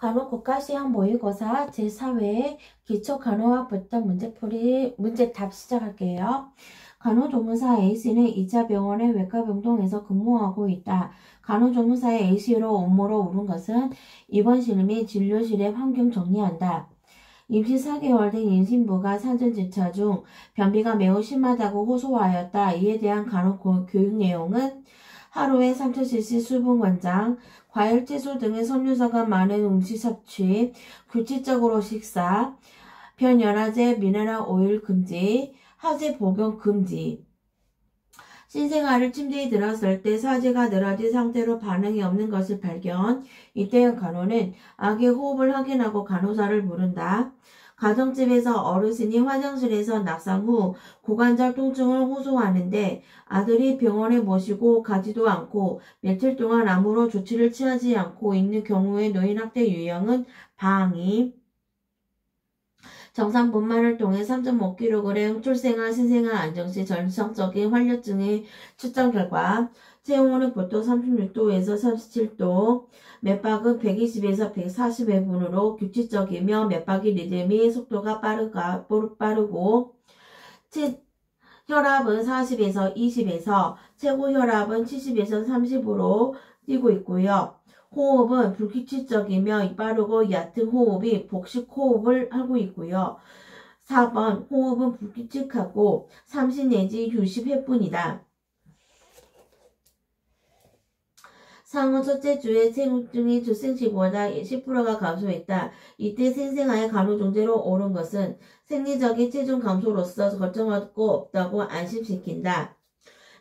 간호국가시험 모의고사 제4회 기초간호학부터 문제답 시작할게요. 간호조무사 A씨는 2차 병원의 외과병동에서 근무하고 있다. 간호조무사의 A씨로 업무로 오른 것은 입원실 및 진료실의 환경 정리한다. 임시 4개월 된 임신부가 산전지차 중 변비가 매우 심하다고 호소하였다. 이에 대한 간호교육 내용은 하루에 3000cc 수분 권장, 과일, 채소 등의 섬유소가 많은 음식 섭취, 규칙적으로 식사, 변연화제, 미네랄 오일 금지, 하제 복용 금지. 신생아를 침대에 들었을 때 사제가 늘어진 상태로 반응이 없는 것을 발견. 이때 간호는 아기의 호흡을 확인하고 간호사를 부른다. 가정집에서 어르신이 화장실에서 낙상 후 고관절 통증을 호소하는데 아들이 병원에 모시고 가지도 않고 며칠 동안 아무런 조치를 취하지 않고 있는 경우의 노인학대 유형은 방임. 정상 분만을 통해 3.5kg 출생아 신생아 안정시 전성적인 활력증의 측정 결과 체온은 보통 36도에서 37도, 맥박은 120에서 140회분으로 규칙적이며 맥박의 리듬이 속도가 빠르고 혈압은 40에서 20에서 최고 혈압은 70에서 30으로 뛰고 있고요. 호흡은 불규칙적이며 빠르고 얕은 호흡이 복식 호흡을 하고 있고요. 4번 호흡은 불규칙하고 30 내지 60회뿐이다. 상후 첫째 주에 체중이 출생시보다 10%가 감소했다. 이때 생생아의 간호종제로 오른 것은 생리적인 체중 감소로서 걱정할 거 없다고 안심시킨다.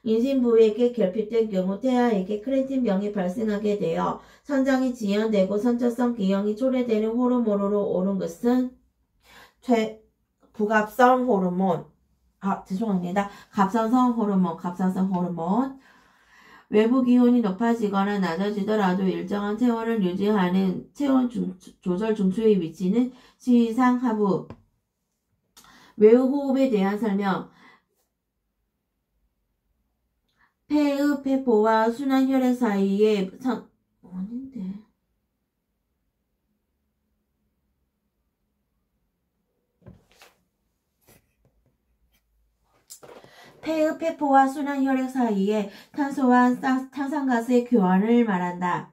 임신부에게 결핍된 경우 태아에게 크레틴병이 발생하게 되어 선장이 지연되고 선천성 기형이 초래되는 호르몬으로 오른 것은 부갑성 호르몬, 갑상선 호르몬. 외부 기온이 높아지거나 낮아지더라도 일정한 체온을 유지하는 체온 조절 중추의 위치는 시상 하부. 외부 호흡에 대한 설명. 폐의 폐포와 순환 혈액 사이에 폐의 폐포와 순환 혈액 사이에 탄소와 탄산가스의 교환을 말한다.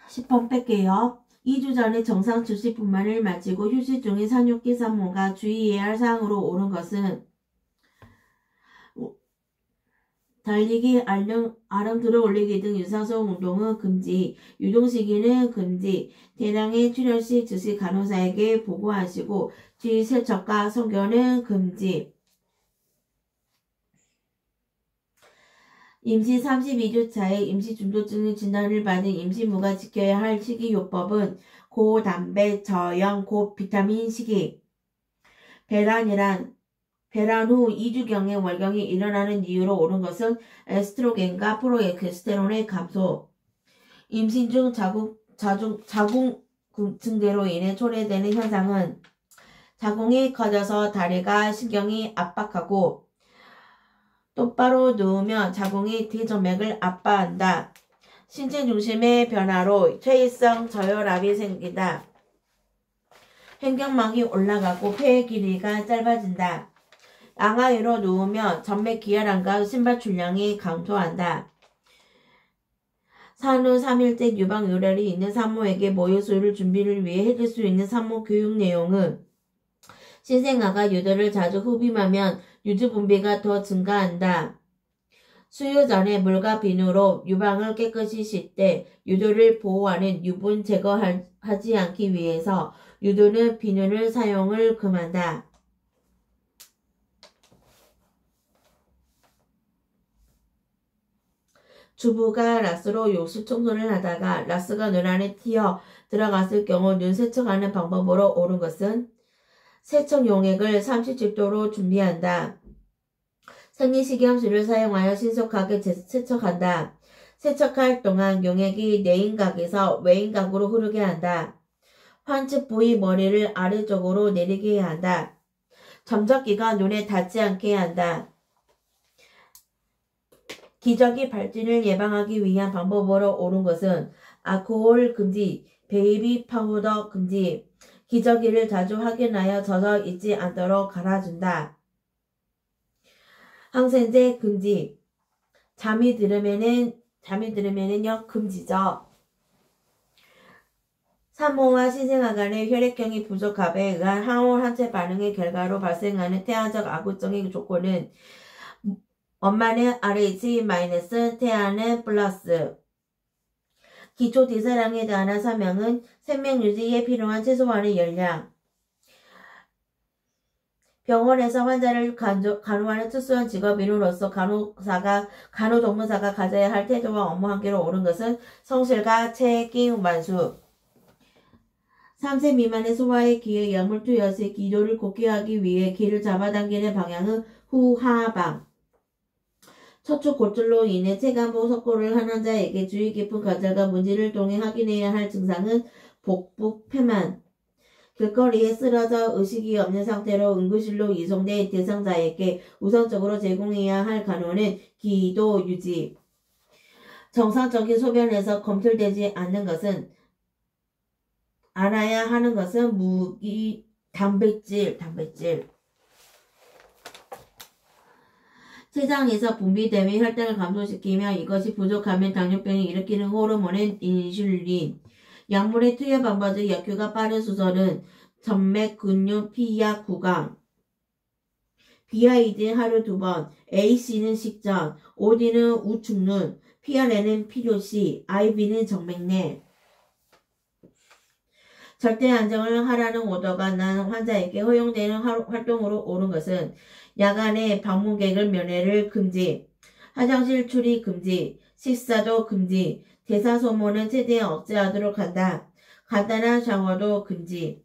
10번 뺄게요. 2주 전에 정상 출시 분만을 마치고 휴식 중인 산육기 산모가 주의해야 할 사항으로 오른 것은 달리기, 아령 들어올리기 등 유산소 운동은 금지, 유동시키는 금지, 대량의 출혈시 즉시 간호사에게 보고하시고 주의 세척과 성견은 금지. 임신 32주 차에 임시중도증 진단을 받은 임신부가 지켜야 할 식이요법은 고단백, 저염, 고비타민 식이. 배란 후 2주경에 월경이 일어나는 이유로 오른 것은 에스트로겐과 프로게스테론의 감소. 임신 중 자궁증대로 인해 초래되는 현상은 자궁이 커져서 다리가 신경이 압박하고 똑바로 누우면 자궁이 대정맥을 압박한다. 신체 중심의 변화로 퇴행성 저혈압이 생긴다. 횡격막이 올라가고 폐의 길이가 짧아진다. 양하위로 누우면 전맥 기혈안과 심발 출량이 감소한다. 산후 3일째 유방 요ler이 있는 산모에게 모유수유 준비를 위해 해줄 수 있는 산모 교육 내용은 신생아가 유도를 자주 흡입하면 유두 분비가 더 증가한다. 수유 전에 물과 비누로 유방을 깨끗이 씻되 유도를 보호하는 유분 제거하지 않기 위해서 유도는 비누를 사용을 금한다. 주부가 라스로 욕실 청소를 하다가 라스가 눈 안에 튀어 들어갔을 경우 눈 세척하는 방법으로 옳은 것은 세척 용액을 37도로 준비한다. 생리식염수를 사용하여 신속하게 세척한다. 세척할 동안 용액이 내인각에서 외인각으로 흐르게 한다. 환측 부위 머리를 아래쪽으로 내리게 해야 한다. 점적기가 눈에 닿지 않게 한다. 기저귀 발진을 예방하기 위한 방법으로 옳은 것은 알코올 금지, 베이비 파우더 금지, 기저귀를 자주 확인하여 젖어 있지 않도록 갈아준다. 항생제 금지, 잠이 들으면은요 금지죠. 산모와 신생아 간의 혈액형이 부적합에 의한 항원 항체 반응의 결과로 발생하는 태아적 아구증의 조건은 엄마는 RH-, 태아는 플러스. 기초 대사량에 대한 설명은 생명 유지에 필요한 최소한의 열량. 병원에서 환자를 간호하는 특수한 직업인으로서 간호조무사가 가져야 할 태도와 업무 한계로 오른 것은 성실과 책임 완수. 3세 미만의 소아의 귀에 약물 투여 시 기도를 곱게 하기 위해 귀를 잡아당기는 방향은 후하방. 척추 골절로 인해 체간부 석고를 한 환자에게 주의 깊은 관찰과 문지를 통해 확인해야 할 증상은 복부 폐만. 길거리에 쓰러져 의식이 없는 상태로 응급실로 이송된 대상자에게 우선적으로 제공해야 할 간호는 기도 유지. 정상적인 소변에서 검출되지 않아야 하는 것은 단백질. 췌장에서 분비되며 혈당을 감소시키며 이것이 부족하면 당뇨병을 일으키는 호르몬인 인슐린. 약물의 투여 방법 중 역효가 빠른 수설은 점맥, 근육, 피약, 구강. 비아이드는 하루 2번, AC는 식전, OD는 우측눈, PRN은 필요시, IV는 정맥내. 절대 안정을 하라는 오더가 난 환자에게 허용되는 활동으로 옳은 것은 야간에 방문객을 면회를 금지, 화장실 출입 금지, 식사도 금지, 대사 소모는 최대한 억제하도록 한다. 간단한 샤워도 금지.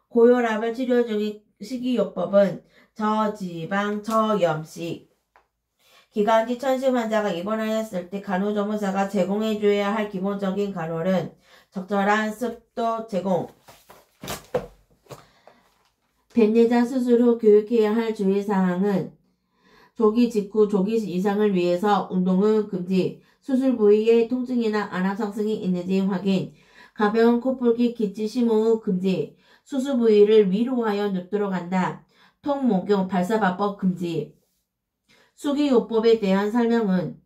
고혈압을 치료 중인 식이요법은 저지방, 저염식. 기관지 천식 환자가 입원하였을 때 간호조무사가 제공해줘야 할 기본적인 간호는 적절한 습도 제공. 백내장 수술 후 교육해야 할 주의사항은 조기 직후 조기 이상을 위해서 운동은 금지, 수술 부위에 통증이나 안압 상승이 있는지 확인, 가벼운 코풀기 기침 심호흡 금지, 수술 부위를 위로 하여 눕도록 한다, 통목용 발사바법 금지. 수기요법에 대한 설명은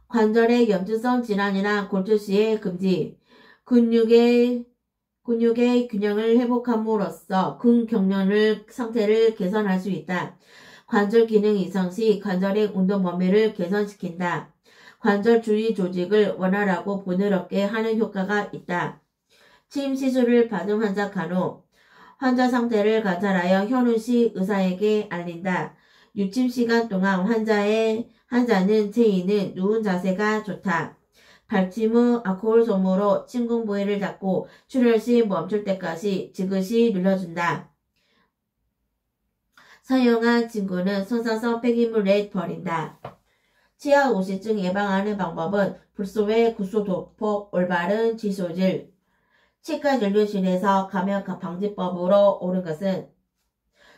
관절의 염증성 질환이나 골절 시의 금지, 근육의 균형을 회복함으로써 근경련 상태를 개선할 수 있다. 관절 기능 이상 시 관절의 운동 범위를 개선시킨다. 관절 주위 조직을 원활하고 부드럽게 하는 효과가 있다. 침 시술을 받은 환자 간호. 환자 상태를 관찰하여 현우 시 의사에게 알린다. 유침 시간 동안 환자는 체인은 누운 자세가 좋다. 발침 후 알코올 솜으로 침궁 부위를 닫고 출혈 시 멈출 때까지 지그시 눌러준다. 사용한 침구는 손상성 폐기물에 버린다. 치아 오시증 예방하는 방법은 불소의 구소도폭, 올바른 지소질. 치과 진료실에서 감염 방지법으로 옳은 것은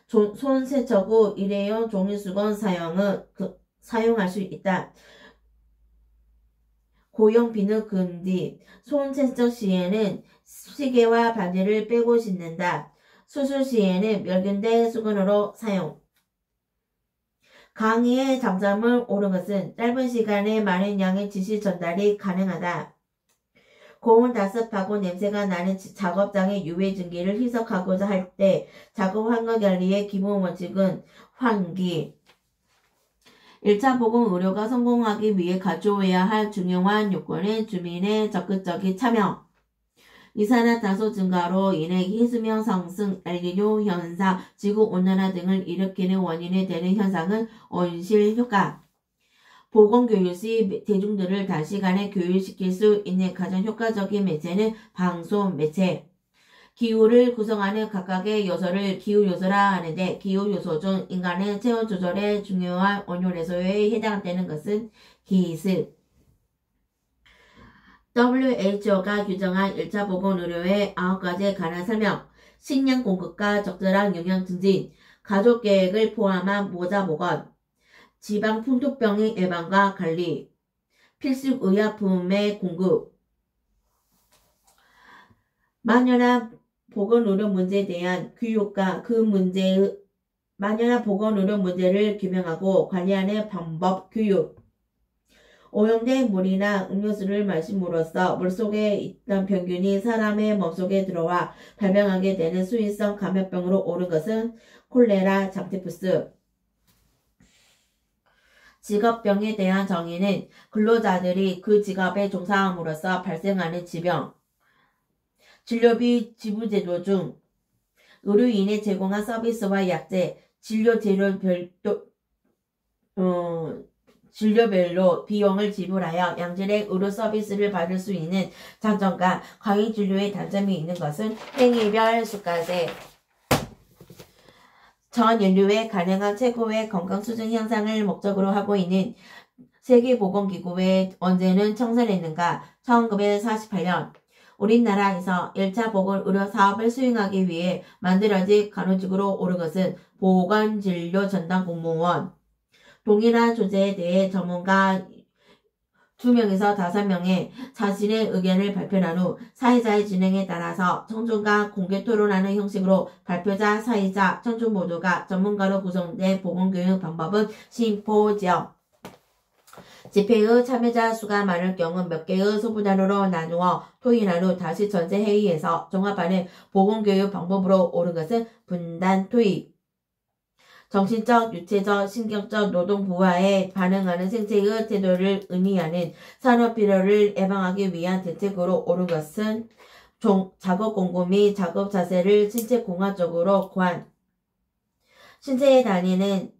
손 세척 후 일회용 종이수건 사용할 수 있다. 고용 비누 금지. 손 세척 시에는 시계와 바지를 빼고 씻는다. 수술 시에는 멸균된 수건으로 사용. 강의의 장점을 옳은 것은 짧은 시간에 많은 양의 지시 전달이 가능하다. 고온 다습하고 냄새가 나는 작업장의 유해 증기를 희석하고자 할 때 작업 환경 관리의 기본 원칙은 환기. 1차 보건 의료가 성공하기 위해 갖추어야 할 중요한 요건은 주민의 적극적인 참여. 이산화탄소 증가로 인해 해수면 상승, 엘니뇨 현상, 지구온난화 등을 일으키는 원인이 되는 현상은 온실 효과. 보건교육 시 대중들을 단시간에 교육시킬 수 있는 가장 효과적인 매체는 방송 매체. 기후를 구성하는 각각의 요소를 기후요소라 하는데 기후요소 중 인간의 체온 조절에 중요한 온열요소에 해당되는 것은 기습. WHO가 규정한 1차 보건의료의 9가지에 관한 설명. 식량 공급과 적절한 영양 증진, 가족계획을 포함한 모자 보건, 지방 풍토병의 예방과 관리, 필수 의약품의 공급, 만연한 보건의료 문제에 대한 교육과 만연한 보건의료 문제를 규명하고 관리하는 방법 교육, 오염된 물이나 음료수를 마심으로써 물속에 있던 병균이 사람의 몸속에 들어와 발병하게 되는 수인성 감염병으로 옳은 것은 콜레라, 장티푸스. 직업병에 대한 정의는 근로자들이 그 직업에 종사함으로써 발생하는 질병, 진료비 지불제도 중 의료인에 제공한 서비스와 약제, 진료별로 비용을 지불하여 양질의 의료 서비스를 받을 수 있는 장점과 과잉진료의 단점이 있는 것은 행위별 수가제. 전 인류의 가능한 최고의 건강 수준 향상을 목적으로 하고 있는 세계보건기구의 언제는 청산했는가? 1948년 우리나라에서 1차 보건의료 사업을 수행하기 위해 만들어진 간호직으로 오른 것은 보건진료전담공무원. 동일한 주제에 대해 전문가 2명에서 5명의 자신의 의견을 발표한 후 사회자의 진행에 따라서 청중과 공개 토론하는 형식으로 발표자, 사회자, 청중 모두가 전문가로 구성된 보건교육 방법은 심포지엄. 집회의 참여자 수가 많을 경우 몇 개의 소부단으로 나누어 토의한 후 다시 전체 회의에서 종합하는 보건교육 방법으로 옳은 것은 분단 토의. 정신적, 육체적, 신경적 노동 부하에 반응하는 생체의 태도를 의미하는 산업 필요를 예방하기 위한 대책으로 옳은 것은 작업 공고 및 작업 자세를 신체 공학적으로 고안. 신체에 다니는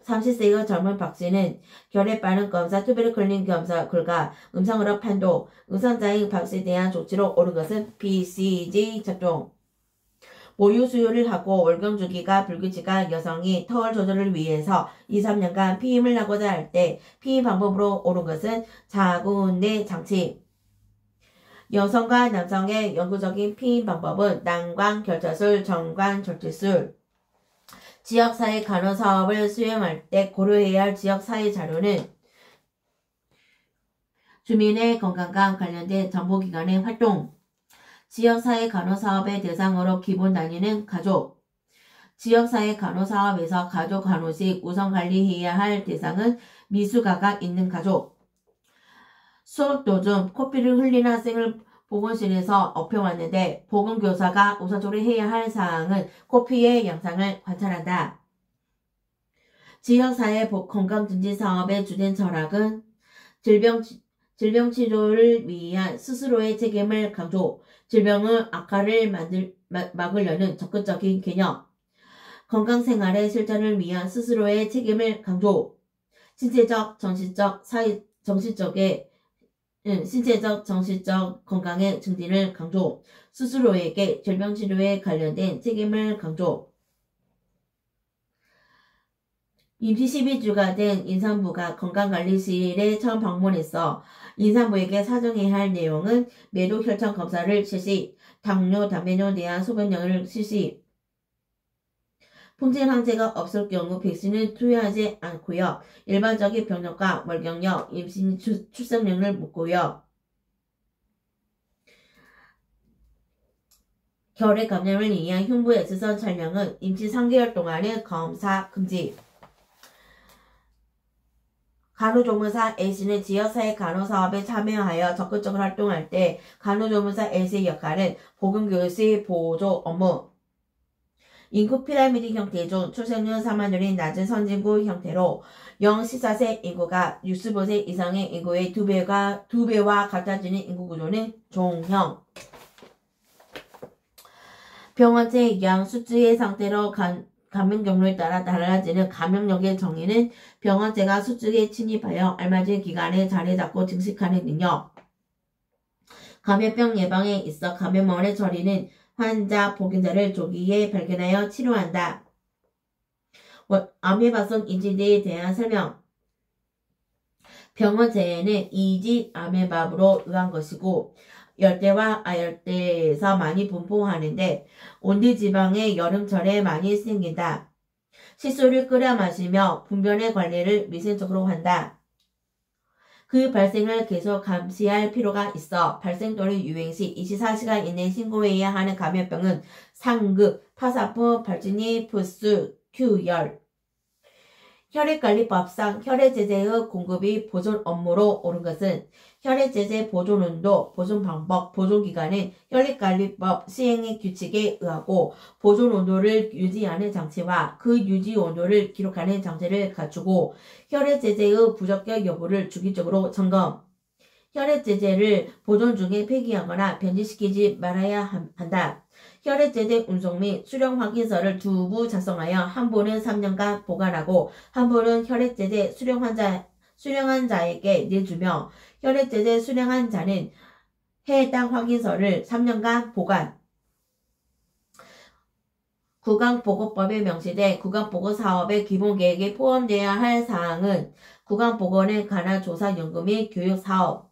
30세의 젊은 박씨는 결핵 반응 검사, 투베르클린 검사 결과 음성으로 판독, 음성자인 박씨에 대한 조치로 옳은 것은 BCG 접종. 모유 수유를 하고 월경 주기가 불규칙한 여성이 터울 조절을 위해서 2-3년간 피임을 하고자 할 때 피임 방법으로 옳은 것은 자궁내 장치. 여성과 남성의 영구적인 피임 방법은 난관 결자술, 정관 절제술. 지역사회 간호사업을 수행할 때 고려해야 할 지역사회 자료는 주민의 건강과 관련된 정보기관의 활동, 지역사회 간호사업의 대상으로 기본 단위는 가족, 지역사회 간호사업에서 가족 간호식 우선 관리해야 할 대상은 미숙아가 있는 가족, 수업 도중 코피를 흘리는 학생을 보건실에서 업혀왔는데 보건교사가 우선적으로 해야 할 사항은 코피의 양상을 관찰한다. 지역사회 건강증진 사업의 주된 철학은 질병 치료를 위한 스스로의 책임을 강조, 질병의 악화를 막으려는 적극적인 개념, 건강생활의 실천을 위한 스스로의 책임을 강조, 신체적, 정신적 건강의 증진을 강조, 스스로에게 질병치료에 관련된 책임을 강조. 임시 12주가 된 인산부가 건강관리실에 처음 방문했어. 인산부에게 사정해야 할 내용은 매도 혈청 검사를 실시, 당뇨, 담배뇨에 대한 소변령을 실시. 풍진 항체가 없을 경우 백신을 투여하지 않고요. 일반적인 병력과 월경력, 임신 출생령을 묻고요. 결핵 감염을 위한 흉부 X선 촬영은 임신 3개월 동안은 검사 금지. 간호조무사 A씨는 지역사회 간호사업에 참여하여 적극적으로 활동할 때 간호조무사 A씨의 역할은 보건교육의 보조 업무. 인구 피라미드 형태 중 출생률 사망률이 낮은 선진국 형태로 0-14세 인구가 65세 이상의 인구의 2배와 같아지는 인구구조는 종형. 병원체 양 수치의 상태로 감염 경로에 따라 달라지는 감염력의 정의는 병원체가 수축에 침입하여 알맞은 기간에 자리 잡고 증식하는 능력. 감염병 예방에 있어 감염원의 처리는 환자, 보균자를 조기에 발견하여 치료한다. 아메바성 인지대에 대한 설명. 병원체에는 이집 아메바로 의한 것이고 열대와 아열대에서 많이 분포하는데 온대지방의 여름철에 많이 생긴다. 식수를 끓여 마시며 분변의 관리를 위생적으로 한다. 그 발생을 계속 감시할 필요가 있어 발생 또는 유행 시 24시간 이내에 신고해야 하는 감염병은 상급, 파사프, 발진이, 푸스, 큐열. 혈액관리법상 혈액제제의 공급이 보존 업무로 오른 것은 혈액제제 보존온도, 보존방법, 보존기간은 혈액관리법 시행의 규칙에 의하고 보존온도를 유지하는 장치와 그 유지온도를 기록하는 장치를 갖추고 혈액제제의 부적격 여부를 주기적으로 점검. 혈액제제를 보존 중에 폐기하거나 변질시키지 말아야 한다. 혈액제제 운송 및 수령 확인서를 두 부 작성하여 한 부는 3년간 보관하고 한 부는 혈액제제 수령한 자에게 내주며 혈액제제 수령한 자는 해당 확인서를 3년간 보관. 구강보건법에 명시된 구강보건사업의 기본계획에 포함되어야 할 사항은 구강보건에 관한 조사 연구 및 교육사업,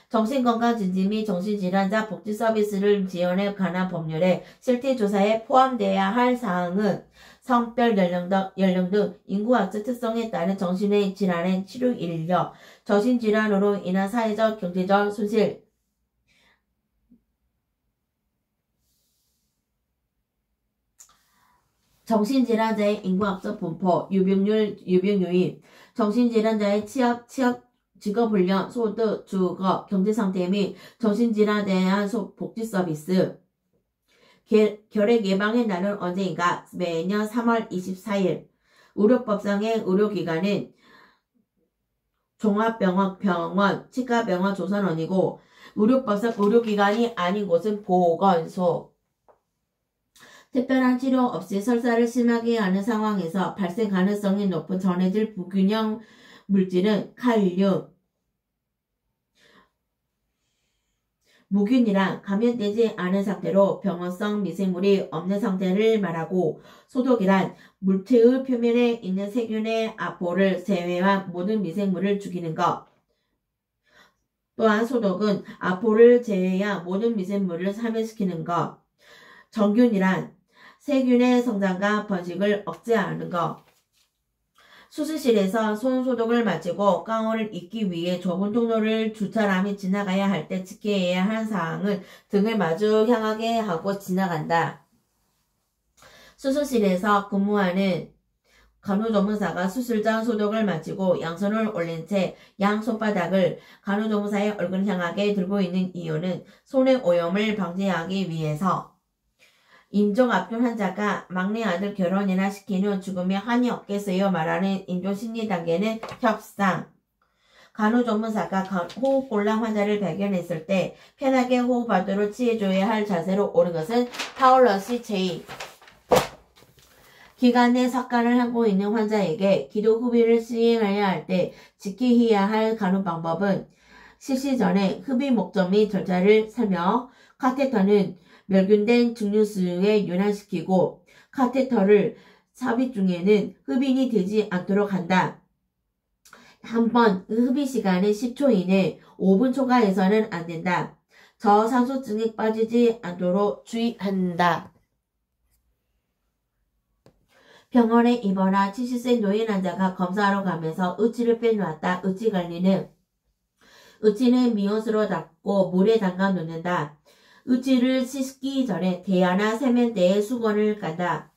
정신건강진지 및 정신질환자 복지 서비스를 지원에 관한 법률에 실태조사에 포함되어야 할 사항은 성별, 연령 등 인구학적 특성에 따른 정신의 질환의 치료 인력, 정신질환으로 인한 사회적, 경제적 손실, 정신질환자의 인구학적 분포, 유병률, 유병요인, 정신질환자의 직업훈련, 소득, 주거, 경제상태 및 정신질환에 대한 복지 서비스. 결핵 예방의 날은 언제인가? 매년 3월 24일. 의료법상의 의료기관은 종합병원, 치과병원, 조선원이고 의료법상 의료기관이 아닌 곳은 보건소. 특별한 치료 없이 설사를 심하게 하는 상황에서 발생 가능성이 높은 전해질 부균형 물질은 칼륨, 무균이란 감염되지 않은 상태로 병원성 미생물이 없는 상태를 말하고, 소독이란 물체의 표면에 있는 세균의 아포를 제외한 모든 미생물을 죽이는 것. 또한 소독은 아포를 제외한 모든 미생물을 사멸시키는 것. 정균이란 세균의 성장과 번식을 억제하는 것. 수술실에서 손 소독을 마치고 가운을 입기 위해 좁은 통로를 두 사람이 지나가야 할 때 지켜야 할 사항은 등을 마주 향하게 하고 지나간다. 수술실에서 근무하는 간호조무사가 수술장 소독을 마치고 양손을 올린 채 양 손바닥을 간호조무사의 얼굴을 향하게 들고 있는 이유는 손의 오염을 방지하기 위해서. 임종압균 환자가 막내 아들 결혼이나 시킨 후 죽으면 한이 없겠어요 말하는 임종심리 단계는 협상. 간호조무사가 호흡곤란 환자를 발견했을 때 편하게 호흡하도록 취해줘야 할 자세로 옳은 것은 파울러시 제이. 기간 내 석간을 하고 있는 환자에게 기도 흡입을 시행해야 할 때 지켜야 할 간호 방법은 실시 전에 흡입 목적 및 절차를 설명. 카테터는 멸균된 증류수에 윤활시키고 카테터를 삽입 중에는 흡입이 되지 않도록 한다. 한번 흡입 시간은 10초 이내 5분 초과해서는 안 된다. 저산소증에 빠지지 않도록 주의한다. 병원에 입원한 70세 노인 환자가 검사하러 가면서 의치를 빼놓았다. 의치관리는 의치는 미온수로 닦고 물에 담가 놓는다. 의치를 씻기 전에 대야나 세면대에 수건을 깐다.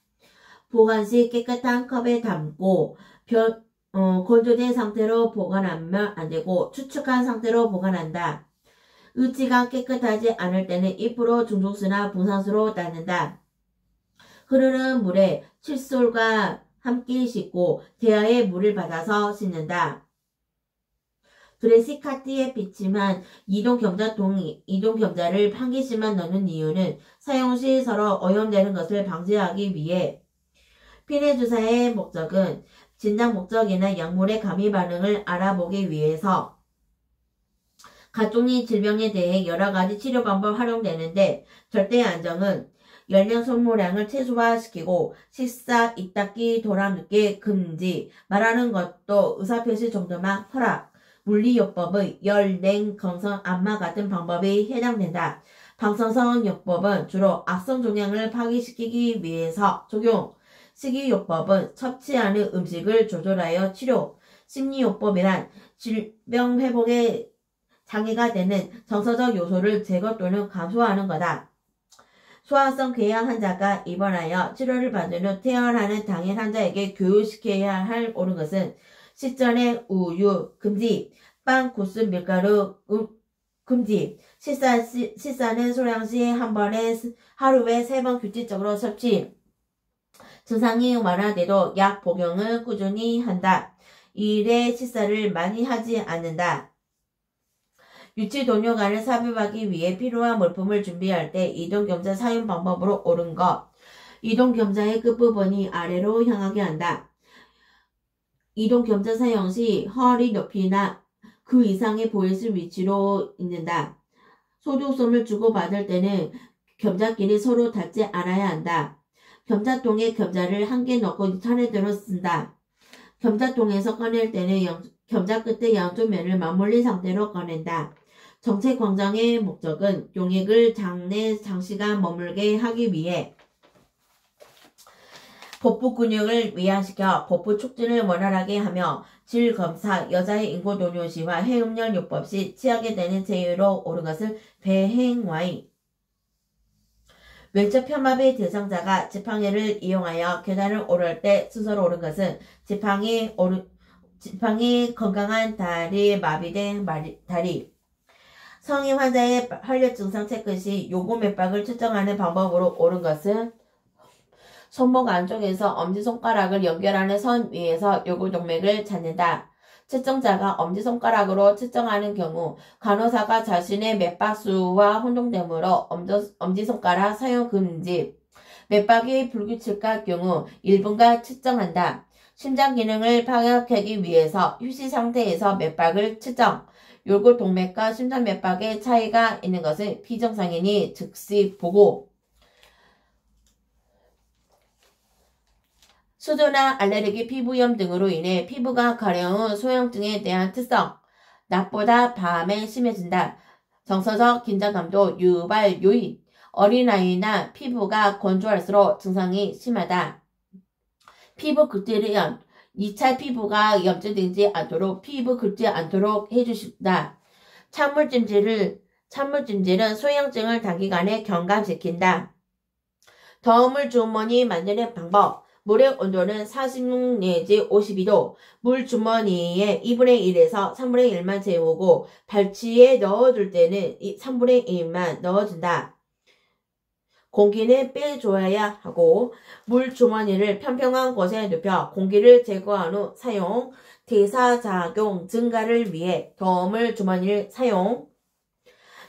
보관 시 깨끗한 컵에 담고 건조된 상태로 보관하면 안되고 축축한 상태로 보관한다. 의치가 깨끗하지 않을 때는 2% 중독수나 붕산수로 닦는다. 흐르는 물에 칫솔과 함께 씻고 대야에 물을 받아서 씻는다. 드레시카트에 비침한 이동경자를 한 개씩만 넣는 이유는 사용 시 서로 오염되는 것을 방지하기 위해. 피내주사의 목적은 진단 목적이나 약물의 감위 반응을 알아보기 위해서. 각종의 질병에 대해 여러가지 치료 방법 활용되는데 절대 안정은 열량 소모량을 최소화시키고 식사, 이닦기, 돌아눕기 금지, 말하는 것도 의사표시 정도만 허락. 물리요법의 열, 냉, 건성, 안마 같은 방법이 해당된다. 방사선 요법은 주로 악성 종양을 파괴시키기 위해서 적용. 식이요법은 섭취하는 음식을 조절하여 치료. 심리요법이란 질병 회복에 장애가 되는 정서적 요소를 제거 또는 감소하는 거다. 소아성 궤양 환자가 입원하여 치료를 받은 후 퇴원하는 당일 환자에게 교육시켜야 할 옳은 것은 식전에 우유 금지, 빵, 국수, 밀가루 금지, 식사는 소량 시 한 번에 하루에 3번 규칙적으로 섭취. 증상이 완화돼도 약 복용을 꾸준히 한다. 일에 식사를 많이 하지 않는다. 유치 동료 간을 삽입하기 위해 필요한 물품을 준비할 때 이동경자 사용 방법으로 옳은 것. 이동경자의 끝부분이 아래로 향하게 한다. 이동경자 사용 시 허리 높이나 그 이상의 보이스 위치로 있는다. 소독솜을 주고받을 때는 겸자끼리 서로 닿지 않아야 한다. 겸자통에 겸자를 한 개 넣고 차례대로 쓴다. 겸자통에서 꺼낼 때는 겸자 끝의 양쪽 면을 맞물린 상태로 꺼낸다. 정책광장의 목적은 용액을 장내 장시간 머물게 하기 위해 복부 근육을 위안시켜 복부 촉진을 원활하게 하며 질검사, 여자의 인고도뇨 시와 해음열 요법 시 취하게 되는 제의로 옳은 것을 배행와이. 왼쪽 편마비 대상자가 지팡이를 이용하여 계단을 오를 때 순서로 옳은 것은 지팡이 건강한 다리, 마비된 다리. 성인 환자의 활력 증상 체크 시 요구 맥박을 측정하는 방법으로 옳은 것은 손목 안쪽에서 엄지손가락을 연결하는 선 위에서 요구 동맥을 찾는다. 측정자가 엄지손가락으로 측정하는 경우 간호사가 자신의 맥박수와 혼동되므로 엄지손가락 사용 금지. 맥박이 불규칙할 경우 1분간 측정한다. 심장 기능을 파악하기 위해서 휴식 상태에서 맥박을 측정. 요구 동맥과 심장 맥박의 차이가 있는 것은 비정상이니 즉시 보고. 수두나 알레르기, 피부염 등으로 인해 피부가 가려운 소형증에 대한 특성. 낮보다 밤에 심해진다. 정서적 긴장감도 유발 요인. 어린아이나 피부가 건조할수록 증상이 심하다. 피부 극딜염. 2차 피부가 염증되지 않도록 피부 긁지 않도록 해주신다. 찬물찜질은 소형증을 단기간에 경감시킨다. 더움을 주머니 만드는 방법. 물의 온도는 46 내지 52도, 물 주머니에 2분의 1에서 3분의 1만 재우고 발치에 넣어둘 때는 3분의 1만 넣어준다. 공기는 빼줘야 하고 물 주머니를 평평한 곳에 눕혀 공기를 제거한 후 사용. 대사작용 증가를 위해 더움을 주머니를 사용.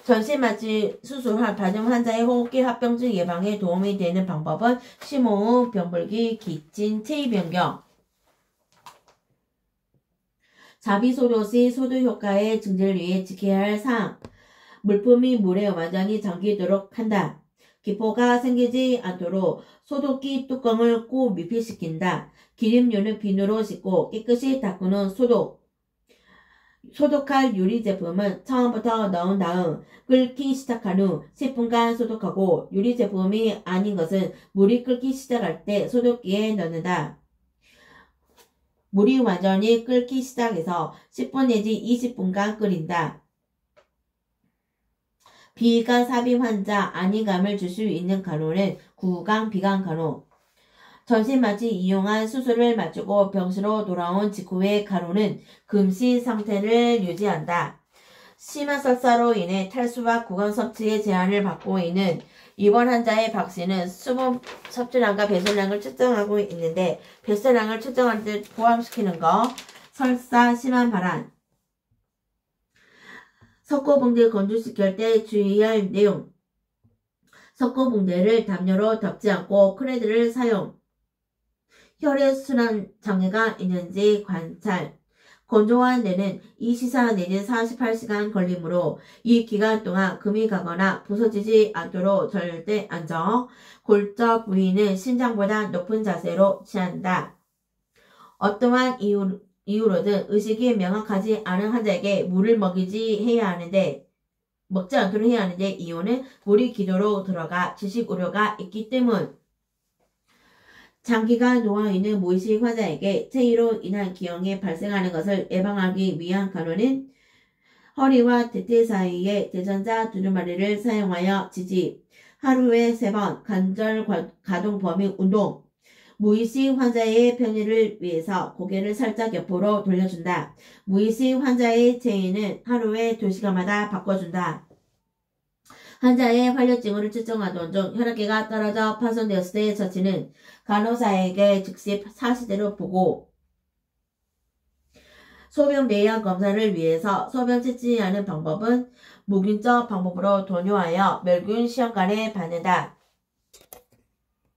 전신마취 수술을 받은 환자의 호흡기 합병증 예방에 도움이 되는 방법은 심호흡, 병불기, 기침, 체위 변경. 자비소독 시 소독 효과의 증진을 위해 지켜야 할 사항. 물품이 물에 완전히 잠기도록 한다. 기포가 생기지 않도록 소독기 뚜껑을 꼭密閉시킨다. 기름류는 비누로 씻고 깨끗이 닦은 후 소독. 소독할 유리 제품은 처음부터 넣은 다음 끓기 시작한 후 10분간 소독하고 유리 제품이 아닌 것은 물이 끓기 시작할 때 소독기에 넣는다. 물이 완전히 끓기 시작해서 10분 내지 20분간 끓인다. 비관 삽입 환자 안위감을 줄 수 있는 간호는 구강 비강 간호. 전신마취 이용한 수술을 마치고 병실로 돌아온 직후의 간호는 금시 상태를 유지한다. 심한 설사로 인해 탈수와 구강 섭취에 제한을 받고 있는 입원 환자의 박 씨는 수분 섭취량과 배설량을 측정하고 있는데 배설량을 측정할 때 포함시키는 거. 설사, 심한 발한. 석고붕대 건조시킬 때 주의할 내용. 석고붕대를 담요로 덮지 않고 크레드를 사용. 혈액순환 장애가 있는지 관찰. 건조한 데는 24 내지 48시간 걸리므로 이 기간 동안 금이 가거나 부서지지 않도록 절대 안정. 골절 부위는 심장보다 높은 자세로 취한다. 어떠한 이유로든 의식이 명확하지 않은 환자에게 물을 먹지 않도록 해야 하는데 이유는 물이 기도로 들어가 지식 우려가 있기 때문. 장기간 누워있는 무의식 환자에게 체위로 인한 기형이 발생하는 것을 예방하기 위한 간호는 허리와 대퇴 사이에 대전자 두루마리를 사용하여 지지, 하루에 3번 관절 가동 범위 운동, 무의식 환자의 편의를 위해서 고개를 살짝 옆으로 돌려준다. 무의식 환자의 체위는 하루에 2시간마다 바꿔준다. 환자의 활력 징후를 측정하던 중 혈압계가 떨어져 파손되었을 때의 처치는 간호사에게 즉시 사실대로 보고 소변 배양 검사를 위해서 소변 채취하는 방법은 무균적 방법으로 도뇨하여 멸균 시험관에 받는다.